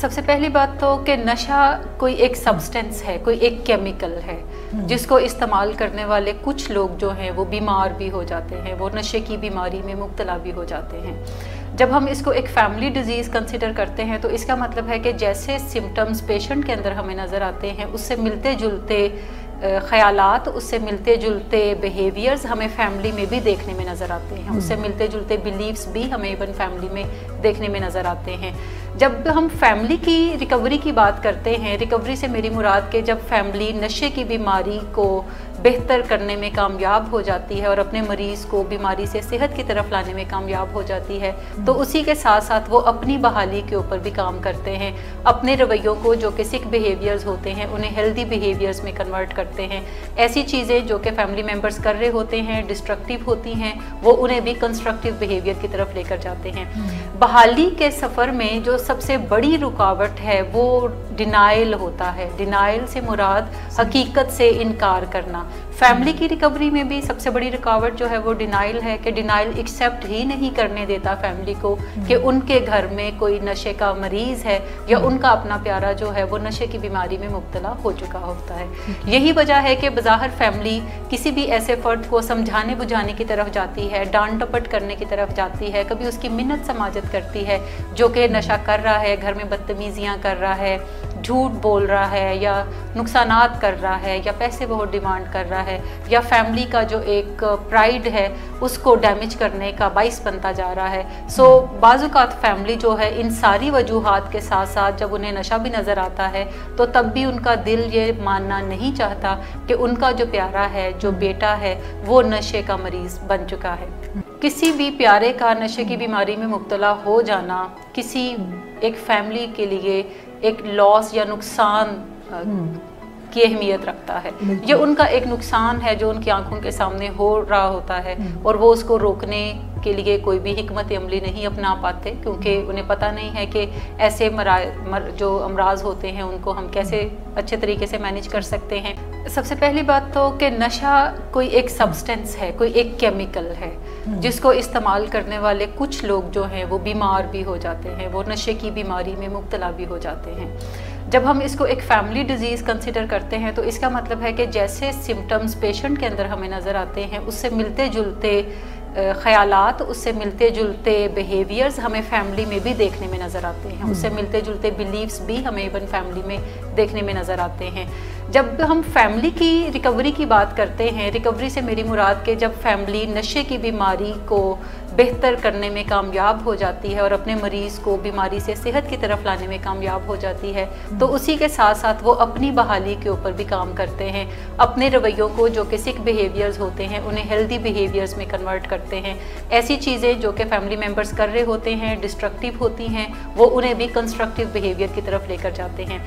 سب سے پہلی بات تو کہ نشہ کوئی ایک سبسٹنس ہے، کوئی ایک کیمیکل ہے جس کو استعمال کرنے والے کچھ لوگ جو ہیں وہ بیمار بھی ہو جاتے ہیں، وہ نشے کی بیماری میں مبتلا بھی ہو جاتے ہیں۔ جب ہم اس کو ایک فیملی ڈیزیز کنسیڈر کرتے ہیں تو اس کا مطلب ہے کہ جیسے سمٹمز پیشنٹ کے اندر ہمیں نظر آتے ہیں، اس سے ملتے جلتے خیالات، اس سے ملتے جلتے بیہیویئرز ہمیں فیملی میں بھی دیکھنے میں نظر آتے ہیں، اس سے ملتے جلتے بلیفز بھی ہمیں ایون فیملی میں دیکھنے میں نظر آتے ہیں۔ جب ہم فیملی کی ریکوری کی بات کرتے ہیں، ریکوری سے میری مراد کہ جب فیملی نشے کی بیماری کو بہتر کرنے میں کامیاب ہو جاتی ہے اور اپنے مریض کو بیماری سے صحت کی طرف لانے میں کامیاب ہو جاتی ہے، تو اسی کے ساتھ ساتھ وہ اپنی بحالی کے اوپر بھی کام کرتے ہیں، اپنے رویوں کو جو کہ سک بیہیویئرز ہوتے ہیں انہیں ہیلدی بیہیویئرز میں کنورٹ کرتے ہیں۔ ایسی چیزیں جو کہ فیملی ممبرز کر رہے ہوتے ہیں ڈسٹرکٹیو ہوتی ہیں، وہ انہیں بھی کنسٹرکٹیو بیہیویئر کی طرف لے کر جاتے ہیں۔ بحالی کے سفر میں جو سب سے بڑی رکاوٹ ہے وہ ڈینائل ہوتا ہے۔ ڈینائل سے مراد حقیقت سے انکار کرنا۔ فیملی کی ریکوری میں بھی سب سے بڑی رکاوٹ جو ہے وہ ڈینائل ہے کہ ڈینائل ایکسیپٹ ہی نہیں کرنے دیتا فیملی کو کہ ان کے گھر میں کوئی نشے کا مریض ہے یا ان کا اپنا پیارا جو ہے وہ نشے کی بیماری میں مبتلا ہو چکا ہوتا ہے۔ یہی وجہ ہے کہ بظاہر فیملی کسی بھی ایسے فرد کو سمجھانے بجھانے کی طرف جاتی ہے، ڈانٹ ڈپٹ کرنے کی طرف جاتی ہے، کبھی اس کی منت سماجت کرتی ہے جو کہ نشہ کر رہا ہے، گھر میں بدتمیزیاں کر رہا ہے، جھوٹ بول رہا ہے یا نقصانات کر رہا ہے یا پیسے بہت ڈیمانڈ کر رہا ہے یا فیملی کا جو ایک پرائیڈ ہے اس کو ڈیمیج کرنے کا باعث بنتا جا رہا ہے۔ بعض اوقات فیملی جو ہے ان ساری وجوہات کے ساتھ ساتھ جب انہیں نشہ بھی نظر آتا ہے تو تب بھی ان کا دل یہ ماننا نہیں چاہتا کہ ان کا جو پیارا ہے، جو بیٹا ہے، وہ نشے کا مریض بن چکا ہے۔ کسی بھی پیارے کا نشے کی بیماری میں مبتلا ہو جانا کسی ایک فیملی کے لیے ایک لاس یا نقصان کی اہمیت رکھتا ہے۔ یہ ان کا ایک نقصان ہے جو ان کی آنکھوں کے سامنے ہو رہا ہوتا ہے اور وہ اس کو روکنے کے لیے کوئی بھی حکمت عملی نہیں اپنا پاتے، کیونکہ انہیں پتہ نہیں ہے کہ ایسے جو امراض ہوتے ہیں ان کو ہم کیسے اچھے طریقے سے مینیج کر سکتے ہیں۔ سب سے پہلی بات تو کہ نشہ کوئی ایک سبسٹنس ہے، کوئی ایک کیمیکل ہے جس کو استعمال کرنے والے کچھ لوگ جو ہیں وہ بیمار بھی ہو جاتے ہیں، وہ نشے کی بیماری میں مبتلا بھی ہو جاتے ہیں۔ جب ہم اس کو ایک فیملی ڈیزیز کنسیڈر کرتے ہیں تو اس کا مطلب ہے کہ جیسے سمٹمز پیشنٹ کے اندر ہمیں نظر آتے ہیں، اس سے ملتے جلتے خیالات، اس سے ملتے جلتے بیہیویئرز ہمیں فیملی میں بھی دیکھنے میں نظر آتے ہیں، اس سے ملتے جلتے بلیفز بھی ہمیں ایون فیملی میں دیکھنے میں نظر آتے ہیں۔ جب ہم فیملی کی ریکوری کی بات کرتے ہیں، ریکوری سے میری مراد کہ جب فیملی نشے کی بیماری کو بہتر کرنے میں کامیاب ہو جاتی ہے اور اپنے مریض کو بیماری سے صحت کی طرف لانے میں کامیاب ہو جاتی ہے، تو اسی کے ساتھ ساتھ وہ اپنی بحالی کے اوپر بھی کام کرتے ہیں، اپنے رویوں کو جو کہ سک بیہیویئرز ہوتے ہیں انہیں ہیلدی بیہیویئرز میں کنورٹ کرتے ہیں۔ ایسی چیزیں جو کہ فیملی ممبرز کر رہے ہوتے ہیں ڈسٹرکٹیو ہوتی ہیں، وہ انہیں بھی کنسٹرکٹیو بیہیویئر کی طرف لے کر جاتے ہیں۔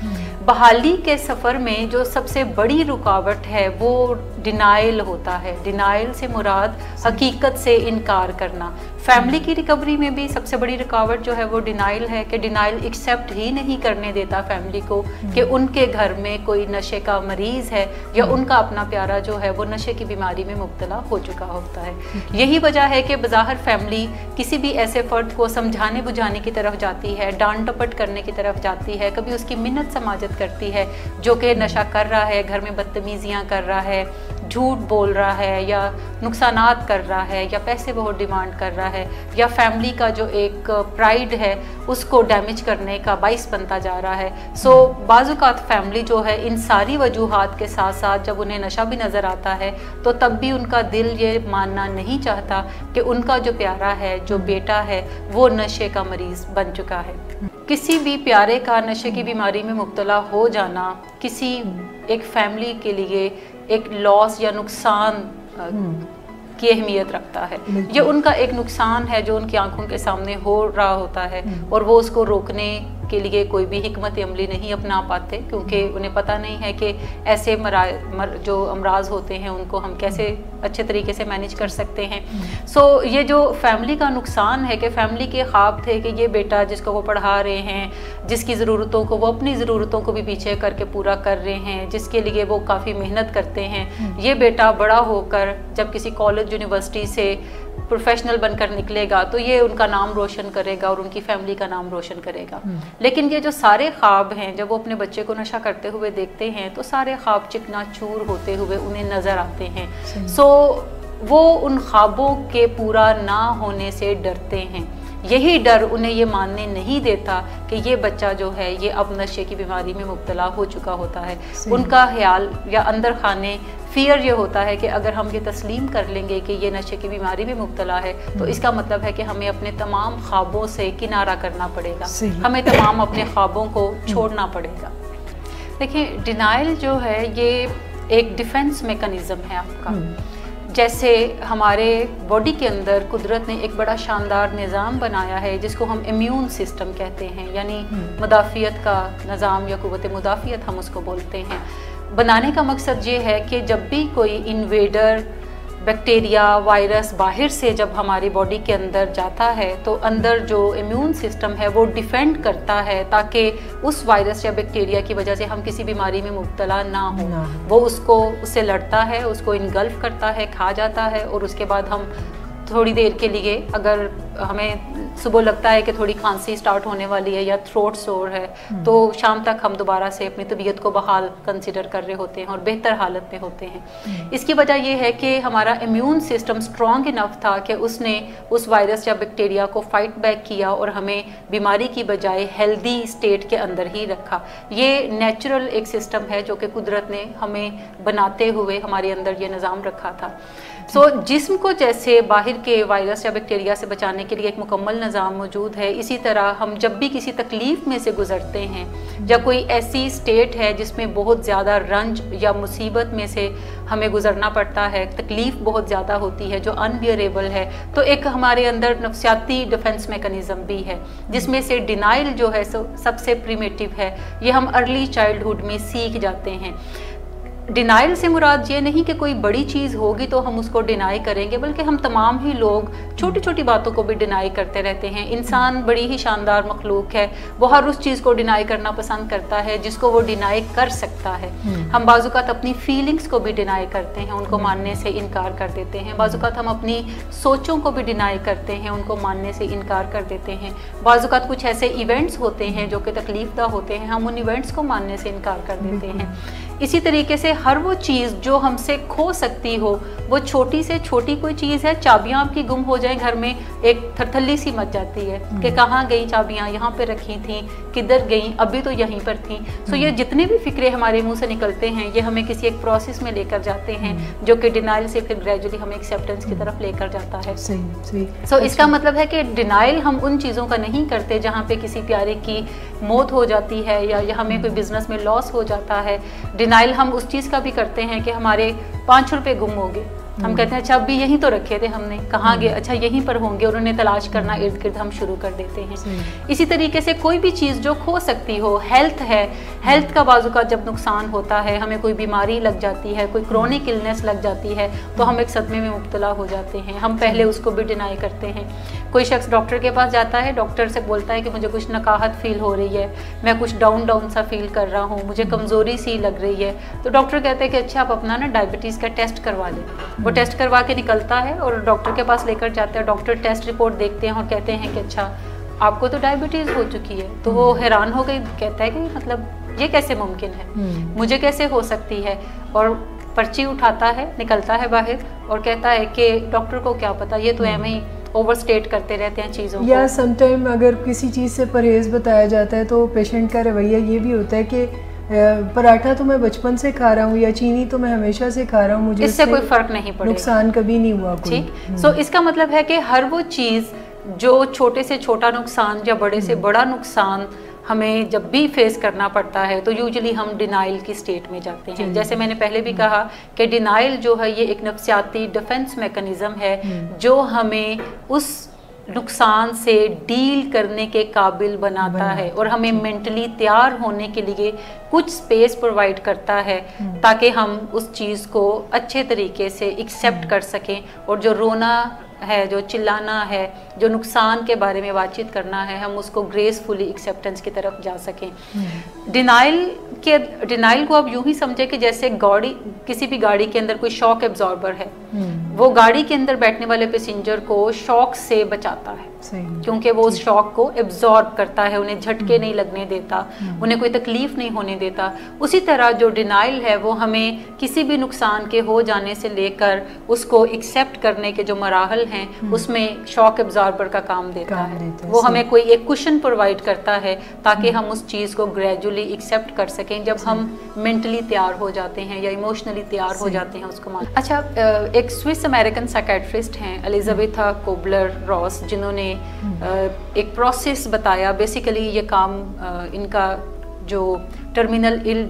بحالی کے سفر میں جو سب سے بڑی رکاوٹ ہے وہ ڈینائل ہوتا ہے۔ ڈینائل سے مراد حقیقت سے انکار کرنا۔ فیملی کی ریکوری میں بھی سب سے بڑی رکاوٹ جو ہے وہ ڈینائل ہے کہ ڈینائل ایکسیپٹ ہی نہیں کرنے دیتا فیملی کو کہ ان کے گھر میں کوئی نشے کا مریض ہے یا ان کا اپنا پیارا جو ہے وہ نشے کی بیماری میں مبتلا ہو چکا ہوتا ہے۔ یہی وجہ ہے کہ بظاہر فیملی کسی بھی ایسے فرد کو سمجھانے بجھانے کی طرف جاتی ہے، ڈانٹ ڈپٹ کرنے کی طرف جاتی ہے، کبھی اس کی منت سماجت کرتی ہے جو کہ نشہ کر رہا ہے، گھر میں بدتمیزیاں کر رہا ہے، جھوٹ بول رہا ہے یا نقصانات کر رہا ہے یا پیسے بہت ڈیمانڈ کر رہا ہے یا فیملی کا جو ایک پرائیڈ ہے اس کو ڈیمیج کرنے کا باعث بنتا جا رہا ہے۔ بعض اوقات فیملی جو ہے ان ساری وجوہات کے ساتھ ساتھ جب انہیں نشہ بھی نظر آتا ہے تو تب بھی ان کا دل یہ ماننا نہیں چاہتا کہ ان کا جو پیارا ہے، جو بیٹا ہے، وہ نشے کا مریض بن چکا ہے۔ کسی بھی پیارے کا نشے کی بیماری میں مبتلا ہو جانا کسی ایک فیملی کے لیے ایک لاس یا نقصان کی اہمیت رکھتا ہے۔ یہ ان کا ایک نقصان ہے جو ان کی آنکھوں کے سامنے ہو رہا ہوتا ہے اور وہ اس کو روکنے کے لیے کوئی بھی حکمت عملی نہیں اپنا پاتے، کیونکہ انہیں پتہ نہیں ہے کہ ایسے جو امراض ہوتے ہیں ان کو ہم کیسے اچھے طریقے سے مینیج کر سکتے ہیں۔ یہ جو فیملی کا نقصان ہے کہ فیملی کے خواب تھے کہ یہ بیٹا جس کو وہ پڑھا رہے ہیں، جس کی ضرورتوں کو وہ اپنی ضرورتوں کو بھی پیچھے کر کے پورا کر رہے ہیں، جس کے لیے وہ کافی محنت کرتے ہیں، یہ بیٹا بڑا ہو کر جب کسی کالج یونیورسٹی سے प्रोफेशनल बनकर निकलेगा तो ये उनका नाम रोशन करेगा और उनकी फैमिली का नाम रोशन करेगा। लेकिन ये जो सारे ख्वाब हैं, जब वो अपने बच्चे को नशा करते हुए देखते हैं तो सारे ख्वाब चिकनाचूर होते हुए उन्हें नज़र आते हैं। सो वो उन ख्वाबों के पूरा ना होने से डरते हैं। यही डर उन्हें ये मानने नहीं देता कि ये बच्चा जो है ये अब नशे की बीमारी में मुब्तला हो चुका होता है। उनका ख्याल या अंदर खाने फियर ये होता है कि अगर हम ये तस्लीम कर लेंगे कि ये नशे की बीमारी में मुब्तला है तो इसका मतलब है कि हमें अपने तमाम ख्वाबों से किनारा करना पड़ेगा, हमें तमाम अपने ख्वाबों को छोड़ना पड़ेगा। देखिए, डिनाइल जो है ये एक डिफेंस मैकेनिज़्म है आपका। जैसे हमारे बॉडी के अंदर कुदरत ने एक बड़ा शानदार निज़ाम बनाया है जिसको हम इम्यून सिस्टम कहते हैं, यानी मुदाफ़ियत का निज़ाम या क़ुव्वत मुदाफ़ियत हम उसको बोलते हैं। बनाने का मकसद ये है कि जब भी कोई इन्वेडर, बैक्टीरिया, वायरस बाहर से जब हमारी बॉडी के अंदर जाता है तो अंदर जो इम्यून सिस्टम है वो डिफेंड करता है ताकि उस वायरस या बैक्टीरिया की वजह से हम किसी बीमारी में मुब्तला ना हो। वो उससे लड़ता है, उसको इनगल्फ करता है, खा जाता है और उसके बाद हम थोड़ी देर के लिए, अगर हमें सुबह लगता है कि थोड़ी खांसी स्टार्ट होने वाली है या थ्रोट सोर है, तो शाम तक हम दोबारा से अपनी तबीयत को बहाल कंसिडर कर रहे होते हैं और बेहतर हालत में होते हैं। इसकी वजह यह है कि हमारा इम्यून सिस्टम स्ट्रॉन्ग इनफ था कि उसने उस वायरस या बैक्टीरिया को फाइट बैक किया और हमें बीमारी की बजाय हेल्दी स्टेट के अंदर ही रखा। ये नेचुरल एक सिस्टम है जो कि कुदरत ने हमें बनाते हुए हमारे अंदर ये निज़ाम रखा था। सो जिस्म को जैसे बाहर के वायरस या बैक्टीरिया से बचाने के लिए एक मुकम्मल निज़ाम मौजूद है, इसी तरह हम जब भी किसी तकलीफ़ में से गुज़रते हैं या कोई ऐसी स्टेट है जिसमें बहुत ज़्यादा रंज या मुसीबत में से हमें गुज़रना पड़ता है, तकलीफ़ बहुत ज़्यादा होती है जो अनबियरेबल है, तो एक हमारे अंदर नफ्सियाती डिफेंस मैकेनिज़्म भी है जिसमें से डिनाइल जो है सबसे प्रिमिटिव है। ये हम अर्ली चाइल्डहुड में सीख जाते हैं। डिनाइल से मुराद ये नहीं कि कोई बड़ी चीज़ होगी तो हम उसको डिनाई करेंगे, बल्कि हम तमाम ही लोग छोटी छोटी बातों को भी डिनाई करते रहते हैं। इंसान बड़ी ही शानदार मखलूक है, वो हर उस चीज़ को डिनाई करना पसंद करता है जिसको वो डिनाई कर सकता है। हम बाज़ुकात अपनी फीलिंग्स को भी डिनाई करते हैं, उनको मानने से इनकार कर देते हैं। बाज़ुकात हम अपनी सोचों को भी डिनाई करते हैं, उनको मानने से इनकार कर देते हैं। बाज़ुकात कुछ ऐसे इवेंट्स होते हैं जो कि तकलीफ़दा होते हैं, हम उन इवेंट्स को मानने से इनकार कर देते हैं। इसी तरीके से हर वो चीज़ जो हमसे खो सकती हो, वो छोटी से छोटी कोई चीज़ है, चाबियाँ आपकी गुम हो जाएं घर में, एक थरथल्ली सी मच जाती है कि कहाँ गई चाबियाँ, यहाँ पे रखी थी, किधर गई, अभी तो यहीं पर थी। सो ये जितने भी फिक्रे हमारे मुंह से निकलते हैं ये हमें किसी एक प्रोसेस में लेकर जाते हैं जो कि डिनाइल से फिर ग्रेजुअली हमें एक्सेप्टेंस की तरफ लेकर जाता है। सो इसका मतलब है कि डिनाइल हम उन चीज़ों का नहीं करते जहाँ पे किसी प्यारे की मौत हो जाती है या हमें कोई बिजनेस में लॉस हो जाता है। डिनाइल हम उस चीज़ का भी करते हैं कि हमारे 5 रुपए गुम हो गए, हम कहते हैं अच्छा अभी यहीं तो रखे थे हमने, कहाँ गए, अच्छा यहीं पर होंगे, और उन्हें तलाश करना इर्द गिर्द हम शुरू कर देते हैं। इसी तरीके से कोई भी चीज़ जो खो सकती हो, हेल्थ है, हेल्थ का बाजू का जब नुकसान होता है, हमें कोई बीमारी लग जाती है, कोई क्रोनिक इलनेस लग जाती है, तो हम एक सदमे में मुब्तला हो जाते हैं। हम पहले उसको भी डिनाई करते हैं। कोई शख्स डॉक्टर के पास जाता है, डॉक्टर से बोलता है कि मुझे कुछ नकाहत फील हो रही है, मैं कुछ डाउन सा फील कर रहा हूँ, मुझे कमज़ोरी सी लग रही है, तो डॉक्टर कहते हैं कि अच्छा आप अपना ना डायबिटीज़ का टेस्ट करवा लें। वो टेस्ट करवा के निकलता है और डॉक्टर के पास लेकर जाते हैं। डॉक्टर टेस्ट रिपोर्ट देखते हैं और कहते हैं कि अच्छा आपको तो डायबिटीज़ हो चुकी है। तो वो हैरान हो गई, कहता है कि मतलब ये कैसे मुमकिन है, मुझे कैसे हो सकती है, और पर्ची उठाता है, निकलता है बाहर और कहता है कि डॉक्टर को क्या पता, ये तो एम ही ओवरस्टेट करते रहते हैं चीज़ों को। या समटाइम अगर किसी चीज़ से परहेज़ बताया जाता है तो पेशेंट का रवैया ये भी होता है कि पराठा तो मैं बचपन से खा रहा हूँ या चीनी तो मैं हमेशा से खा रहा हूँ, मुझे इससे कोई फ़र्क नहीं पड़ेगा, नुकसान कभी नहीं हुआ। ठीक। सो इसका मतलब है कि हर वो चीज़ जो छोटे से छोटा नुकसान या बड़े से बड़ा नुकसान हमें जब भी फेस करना पड़ता है तो यूजुअली हम डिनाइल की स्टेट में जाते हैं। जैसे मैंने पहले भी कहा कि डिनाइल जो है ये एक नफ्सियाती डिफेंस मैकेनिज़्म है जो हमें उस नुकसान से डील करने के काबिल बनाता है और हमें मेंटली तैयार होने के लिए कुछ स्पेस प्रोवाइड करता है ताकि हम उस चीज़ को अच्छे तरीके से एक्सेप्ट कर सकें, और जो रोना है, जो चिल्लाना है, जो नुकसान के बारे में बातचीत करना है, हम उसको ग्रेसफुली एक्सेप्टेंस की तरफ जा सकें। डिनाइल को आप यूं ही समझे कि जैसे किसी भी गाड़ी के अंदर कोई शॉक एब्जॉर्बर है, वो गाड़ी के अंदर बैठने वाले पैसेंजर को शॉक से बचाता है, क्योंकि वो उस शॉक को एब्जॉर्ब करता है, उन्हें झटके नहीं लगने देता, उन्हें कोई तकलीफ नहीं होने देता। उसी तरह जो डिनाइल है वो हमें किसी भी नुकसान के हो जाने से लेकर उसको एक्सेप्ट करने के जो मराहल हैं उसमें शॉक एब्जॉर्बर का काम देता है। वो हमें कोई एक कुशन प्रोवाइड करता है ताकि हम उस चीज़ को ग्रेजुअली एक्सेप्ट कर सकें जब हम मेंटली तैयार हो जाते हैं या इमोशनली तैयार हो जाते हैं उसको मान। अच्छा, एक स्विस अमेरिकन साइकेट्रिस्ट हैं एलिजाबेथा कोबलर रॉस, जिन्होंने एक प्रोसेस बताया। बेसिकली ये काम इनका जो टर्मिनल इल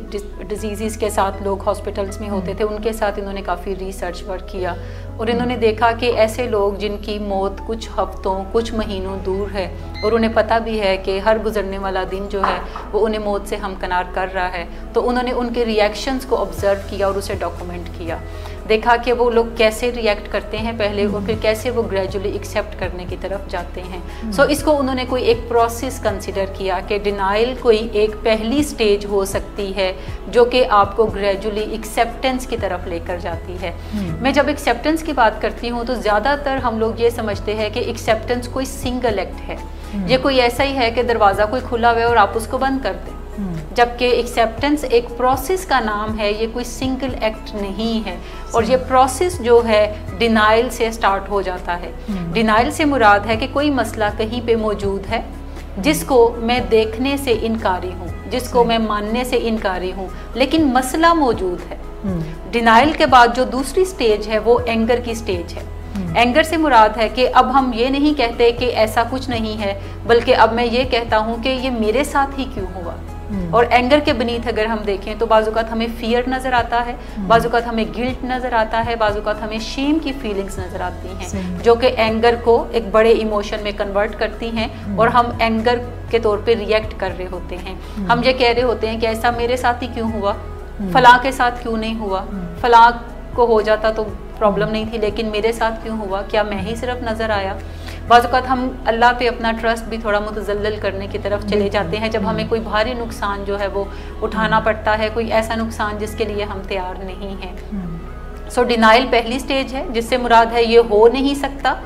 डिजीज़ के साथ लोग हॉस्पिटल्स में होते थे उनके साथ इन्होंने काफ़ी रिसर्च वर्क किया और इन्होंने देखा कि ऐसे लोग जिनकी मौत कुछ हफ्तों कुछ महीनों दूर है और उन्हें पता भी है कि हर गुजरने वाला दिन जो है वो उन्हें मौत से हमकिनार कर रहा है, तो उन्होंने उनके रिएक्शंस को ऑब्ज़र्व किया और उसे डॉक्यूमेंट किया। देखा कि वो लोग कैसे रिएक्ट करते हैं पहले और फिर कैसे वो ग्रेजुअली एक्सेप्ट करने की तरफ जाते हैं। सो इसको उन्होंने कोई एक प्रोसेस कंसिडर किया कि डिनाइल कोई एक पहली स्टेज हो सकती है जो कि आपको ग्रेजुअली एक्सेप्टेंस की तरफ लेकर जाती है। मैं जब एक्सेप्टेंस की बात करती हूँ तो ज़्यादातर हम लोग ये समझते हैं कि एक्सेप्टेंस कोई सिंगल एक्ट है, ये कोई ऐसा ही है कि दरवाज़ा कोई खुला हुआ है और आप उसको बंद कर दें, जबकि एक्सेप्टेंस एक प्रोसेस का नाम है, ये कोई सिंगल एक्ट नहीं है। और ये प्रोसेस जो है डिनाइल से स्टार्ट हो जाता है। डिनाइल से मुराद है कि कोई मसला कहीं पे मौजूद है जिसको मैं देखने से इनकारी हूँ, जिसको मैं मानने से इनकारी हूँ, लेकिन मसला मौजूद है। डिनाइल के बाद जो दूसरी स्टेज है वो एंगर की स्टेज है। एंगर से मुराद है कि अब हम ये नहीं कहते कि ऐसा कुछ नहीं है, बल्कि अब मैं ये कहता हूँ कि ये मेरे साथ ही क्यों हुआ। और एंगर के बनीत अगर हम देखें तो बाज़-औक़ात हमें फियर नज़र आता है, बाज़-औक़ात हमें गिल्ट नज़र आता है, बाज़-औक़ात हमें शेम की फीलिंग्स नज़र आती हैं जो कि एंगर को एक बड़े इमोशन में कन्वर्ट करती हैं और हम एंगर के तौर पे रिएक्ट कर रहे होते हैं। हम ये कह रहे होते हैं कि ऐसा मेरे साथ ही क्यों हुआ, फलां के साथ क्यों नहीं हुआ, फलां को हो जाता तो प्रॉब्लम नहीं थी लेकिन मेरे साथ क्यों हुआ, क्या मैं ही सिर्फ नज़र आया। बाज़-औक़ात हम अल्लाह पे अपना ट्रस्ट भी थोड़ा मुतज़ल्लल करने की तरफ चले जाते हैं जब हमें कोई भारी नुकसान जो है वो उठाना पड़ता है, कोई ऐसा नुकसान जिसके लिए हम तैयार नहीं हैं। सो डिनाइल पहली स्टेज है जिससे मुराद है ये हो नहीं सकता।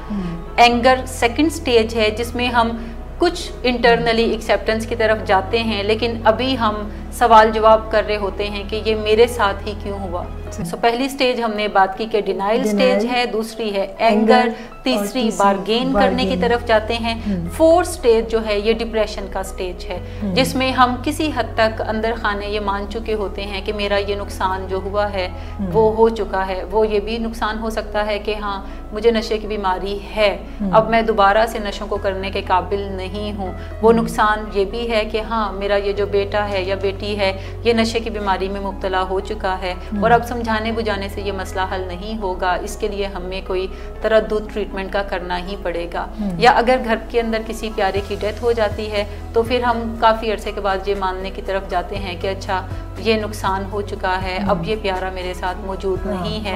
एंगर सेकंड स्टेज है जिसमें हम कुछ इंटरनली एक्सेप्टेंस की तरफ जाते हैं लेकिन अभी हम सवाल जवाब कर रहे होते हैं कि ये मेरे साथ ही क्यों हुआ। सो पहली स्टेज हमने बात की कि डिनाइल स्टेज है, दूसरी है एंगर, तीसरी बारगेन करने की तरफ जाते हैं। फोर्थ स्टेज जो है ये डिप्रेशन का स्टेज है जिसमें हम किसी हद तक अंदर खाने ये मान चुके होते हैं कि मेरा ये नुकसान जो हुआ है वो हो चुका है। वो ये भी नुकसान हो सकता है कि हाँ मुझे नशे की बीमारी है, अब मैं दोबारा से नशों को करने के काबिल नहीं हूँ। वो नुकसान ये भी है कि हाँ मेरा ये जो बेटा है या बेटी है ये नशे की बीमारी में मुब्तला हो चुका है और अब समझाने बुझाने से ये मसला हल नहीं होगा, इसके लिए हमें कोई तरद्दुद ट्रीटमेंट का करना ही पड़ेगा। या अगर घर के अंदर किसी प्यारे की डेथ हो जाती है तो फिर हम काफ़ी अरसे के बाद ये मानने की तरफ जाते हैं कि अच्छा ये नुकसान हो चुका है, अब ये प्यारा मेरे साथ मौजूद नहीं है,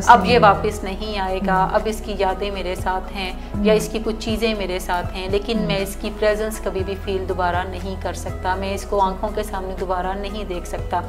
अब ये वापस नहीं आएगा, अब इसकी यादें मेरे साथ हैं या इसकी कुछ चीज़ें मेरे साथ हैं लेकिन मैं इसकी प्रेजेंस कभी भी फील दोबारा नहीं कर सकता, मैं इसको आंखों के सामने दोबारा नहीं देख सकता।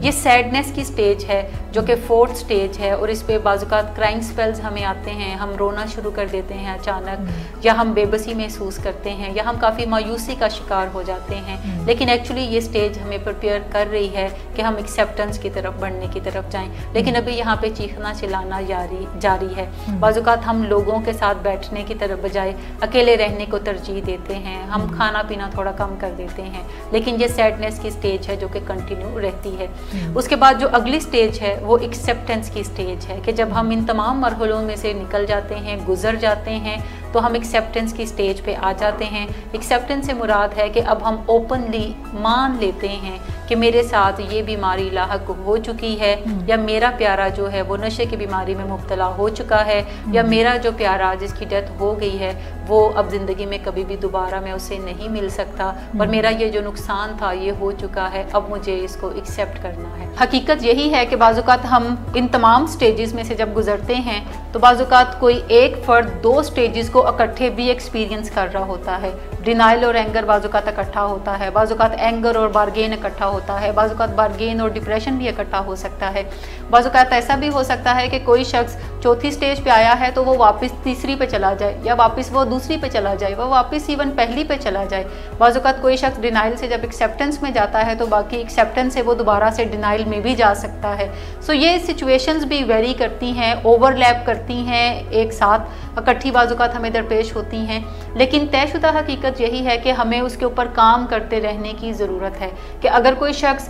ये सैडनेस की स्टेज है जो कि फोर्थ स्टेज है और इस पे बाज़-औक़ात क्राइंग स्पेल्स हमें आते हैं, हम रोना शुरू कर देते हैं अचानक, या हम बेबसी महसूस करते हैं या हम काफ़ी मायूसी का शिकार हो जाते हैं। लेकिन एक्चुअली ये स्टेज हमें प्रिपेयर कर रही है कि हम एक्सेप्टेंस की तरफ बढ़ने की तरफ जाएं, लेकिन अभी यहाँ पे चीखना चिल्लाना जारी है। बाज़-औक़ात हम लोगों के साथ बैठने की तरफ बजाय अकेले रहने को तरजीह देते हैं, हम खाना पीना थोड़ा कम कर देते हैं, लेकिन ये सैडनेस की स्टेज है जो कि कंटिन्यू रहती है। उसके बाद जो अगली स्टेज है वो एक्सेप्टेंस की स्टेज है कि जब हम इन तमाम मरहलों में से निकल जाते हैं, गुजर जाते हैं, तो हम एक्सेप्टेंस की स्टेज पे आ जाते हैं। एक्सेप्टेंस से मुराद है कि अब हम ओपनली मान लेते हैं कि मेरे साथ ये बीमारी लाहक हो चुकी है या मेरा प्यारा जो है वो नशे की बीमारी में मुब्तला हो चुका है या मेरा जो प्यारा जिसकी डेथ हो गई है वो अब ज़िंदगी में कभी भी दोबारा मैं उसे नहीं मिल सकता और मेरा ये जो नुकसान था ये हो चुका है, अब मुझे इसको एक्सेप्ट करना है। हकीकत यही है कि बाज़-औक़ात हम इन तमाम स्टेजेस में से जब गुजरते हैं तो बाज़-औक़ात कोई एक फ़र्द दो स्टेजेस को کو اکٹھے بھی ایکسپیرینس کر رہا ہوتا ہے. ڈینائل اور اینگر بعض اوقات اکٹھا ہوتا ہے, بعض اوقات اینگر اور بارگین اکٹھا ہوتا ہے, بعض اوقات بارگین اور ڈپریشن بھی اکٹھا ہو سکتا ہے. بعض اوقات ایسا بھی ہو سکتا ہے کہ کوئی شخص چوتھی سٹیج پہ آیا ہے تو وہ واپس تیسری پہ چلا جائے, یا واپس وہ دوسری پہ چلا جائے, وہ واپس ایون پہلی پہ چلا جائے. بعض اوقات کوئی شخص ڈینائل سے جب ایکسیپٹنس میں جاتا ہے تو باقی ایکسیپٹنس سے وہ دوبارہ سے ڈینائل میں بھی جا سکتا ہے. سو یہ سچویشنز بھی ویری کرتی ہیں, اوور لیپ کرتی ہیں, ایک ساتھ اکٹھی بعض اوقات ہمیں درپیش ہوتی ہیں. لیکن طے شدہ حقیقت یہی ہے کہ ہمیں اس کے اوپر کام کرتے رہنے کی ضرورت ہے کہ اگر کوئی شخص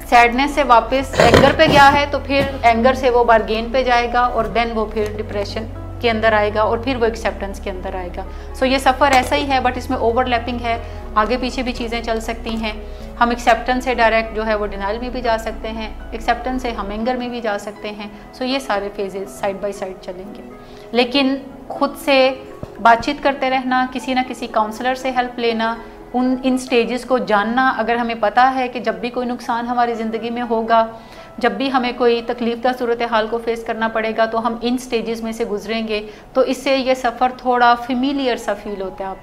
سیڈنس سے واپس اینگر پہ گیا ہے تو پھر اینگر سے وہ بارگین پہ جائے گا, اور دین وہ پھر ڈپریشن کے اندر آئے گا, اور پھر وہ ایکسیپٹنس کے اندر آئے گا. سو یہ سفر ایسا ہی ہے, بٹ اس میں اوور لیپنگ ہے, آگے پیچھے بھی چیزیں چل سکتی ہیں. ہم ایکسیپٹنس سے ڈائریکٹ جو ہے وہ ڈینائل میں بھی جا سکتے ہیں, ایکسیپٹنس سے ہم اینگر میں بھی جا سکتے ہیں. سو یہ سارے فیزز سائڈ بائی سائڈ چلیں گے, لیکن خود سے بات چیت کرتے رہنا, کسی نہ کسی کاؤنسلر سے ہیلپ لینا, ان سٹیجز کو جاننا. اگر ہمیں پتہ ہے کہ جب بھی کوئی نقصان ہماری زندگی میں ہوگا, جب بھی ہمیں کوئی تکلیف دہ صورتحال کو فیس کرنا پڑے گا, تو ہم ان سٹیجز میں سے گزریں گے, تو اس سے یہ سفر تھوڑا فیملیئر سا فیل ہوتا ہے آپ